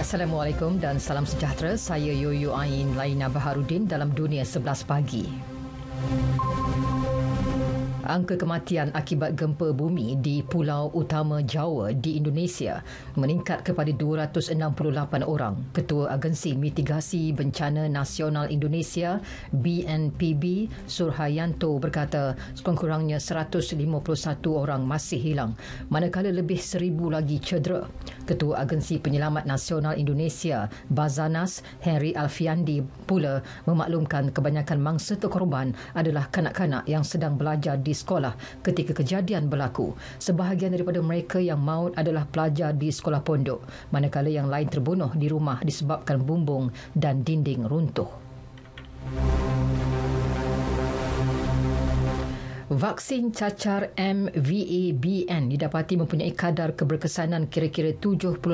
Assalamualaikum dan salam sejahtera. Saya Yoyo Ain Laina Baharudin dalam Dunia 11 Pagi. Angka kematian akibat gempa bumi di Pulau Utama Jawa di Indonesia meningkat kepada 268 orang. Ketua Agensi Mitigasi Bencana Nasional Indonesia BNPB Surhayanto berkata sekurang-kurangnya 151 orang masih hilang, manakala lebih 1,000 lagi cedera. Ketua Agensi Penyelamat Nasional Indonesia Bazanas Henry Alfiandi pula memaklumkan kebanyakan mangsa terkorban adalah kanak-kanak yang sedang belajar di sekolah ketika kejadian berlaku. Sebahagian daripada mereka yang maut adalah pelajar di sekolah pondok, manakala yang lain terbunuh di rumah disebabkan bumbung dan dinding runtuh. Vaksin cacar MVABN didapati mempunyai kadar keberkesanan kira-kira 78%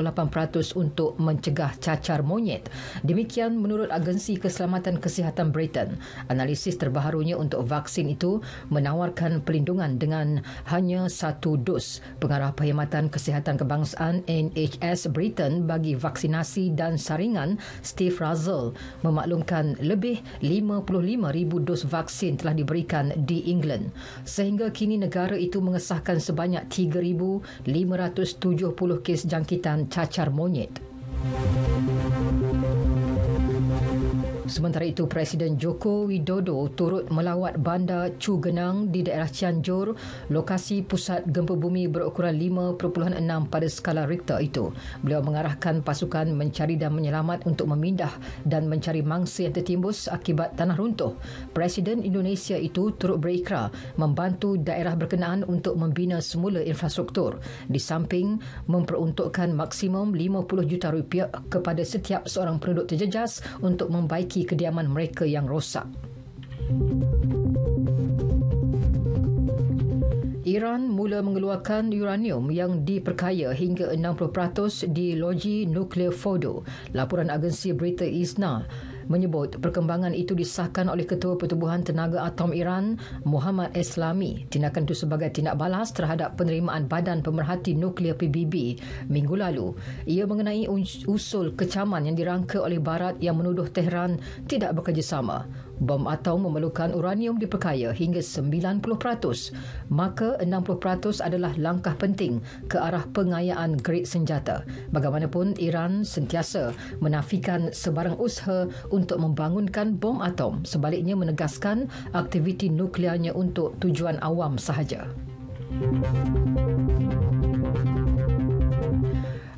untuk mencegah cacar monyet. Demikian menurut Agensi Keselamatan Kesihatan Britain. Analisis terbaharunya untuk vaksin itu menawarkan perlindungan dengan hanya satu dos. Pengarah Perkhidmatan Kesihatan Kebangsaan NHS Britain bagi vaksinasi dan saringan Steve Russell memaklumkan lebih 55,000 dos vaksin telah diberikan di England. Sehingga kini negara itu mengesahkan sebanyak 3,570 kes jangkitan cacar monyet. Sementara itu, Presiden Joko Widodo turut melawat bandar Cugenang di daerah Cianjur, lokasi pusat gempa bumi berukuran 5.6 pada skala Richter itu. Beliau mengarahkan pasukan mencari dan menyelamat untuk memindah dan mencari mangsa yang tertimbus akibat tanah runtuh. Presiden Indonesia itu turut berikrar membantu daerah berkenaan untuk membina semula infrastruktur, di samping memperuntukkan maksimum RM50 juta kepada setiap seorang penduduk terjejas untuk membaiki kediaman mereka yang rosak. Iran mula mengeluarkan uranium yang diperkaya hingga 60% di loji nuklear Fordo. Laporan agensi berita ISNA menyebut perkembangan itu disahkan oleh Ketua Pertubuhan Tenaga Atom Iran, Muhammad Eslami. Tindakan itu sebagai tindak balas terhadap penerimaan Badan Pemerhati Nuklear PBB minggu lalu. Ia mengenai usul kecaman yang dirangka oleh Barat yang menuduh Tehran tidak bekerjasama. Bom atom memerlukan uranium diperkaya hingga 90%, maka 60% adalah langkah penting ke arah pengayaan grade senjata. Bagaimanapun, Iran sentiasa menafikan sebarang usaha untuk membangunkan bom atom, sebaliknya menegaskan aktiviti nuklearnya untuk tujuan awam sahaja.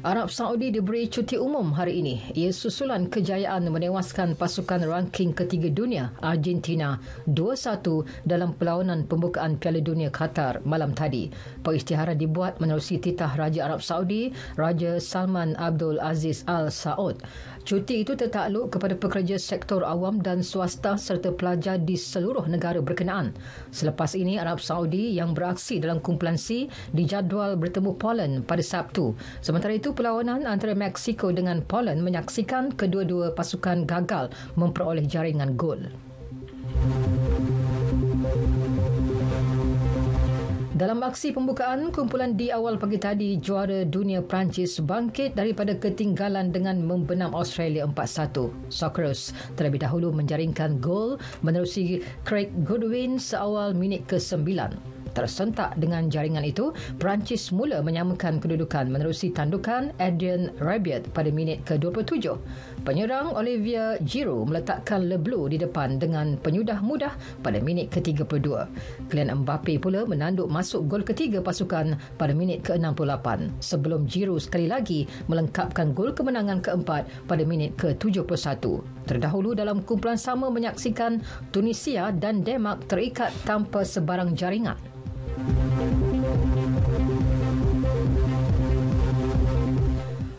Arab Saudi diberi cuti umum hari ini. Ia susulan kejayaan menewaskan pasukan ranking ketiga dunia Argentina 2-1 dalam perlawanan pembukaan Piala Dunia Qatar malam tadi. Peristiharan dibuat menerusi titah Raja Arab Saudi, Raja Salman Abdul Aziz Al Saud. Cuti itu tertakluk kepada pekerja sektor awam dan swasta serta pelajar di seluruh negara berkenaan. Selepas ini, Arab Saudi yang beraksi dalam kumpulan C dijadual bertemu Poland pada Sabtu. Sementara itu, perlawanan antara Mexico dengan Poland menyaksikan kedua-dua pasukan gagal memperoleh jaringan gol. Dalam aksi pembukaan kumpulan di awal pagi tadi, juara dunia Perancis bangkit daripada ketinggalan dengan membenam Australia 4-1. Socceroos terlebih dahulu menjaringkan gol menerusi Craig Goodwin seawal minit ke-9. Tersentak dengan jaringan itu, Perancis mula menyamakan kedudukan menerusi tandukan Adrien Rabiot pada minit ke-27. Penyerang Olivier Giroud meletakkan Le Bleu di depan dengan penyudah mudah pada minit ke-32. Kylian Mbappe pula menanduk masuk gol ketiga pasukan pada minit ke-68 sebelum Giroud sekali lagi melengkapkan gol kemenangan keempat pada minit ke-71. Terdahulu dalam kumpulan sama menyaksikan Tunisia dan Denmark terikat tanpa sebarang jaringan.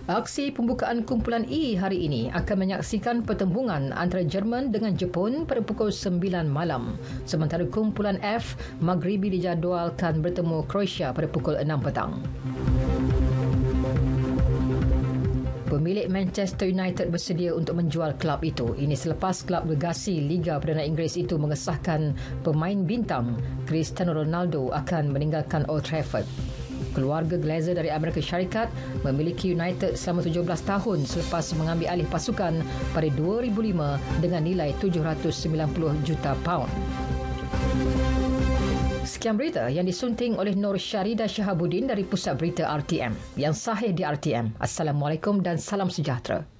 Aksi pembukaan kumpulan E hari ini akan menyaksikan pertembungan antara Jerman dengan Jepun pada pukul 9 malam. Sementara kumpulan F, Maghribi dijadualkan bertemu Croatia pada pukul 6 petang. Pemilik Manchester United bersedia untuk menjual kelab itu. Ini selepas kelab legasi Liga Perdana Inggeris itu mengesahkan pemain bintang Cristiano Ronaldo akan meninggalkan Old Trafford. Keluarga Glazer dari Amerika Syarikat memiliki United selama 17 tahun selepas mengambil alih pasukan pada 2005 dengan nilai 790 juta pound. Sekian berita yang disunting oleh Nur Syarida Shahabuddin dari Pusat Berita RTM. Yang sahih di RTM. Assalamualaikum dan salam sejahtera.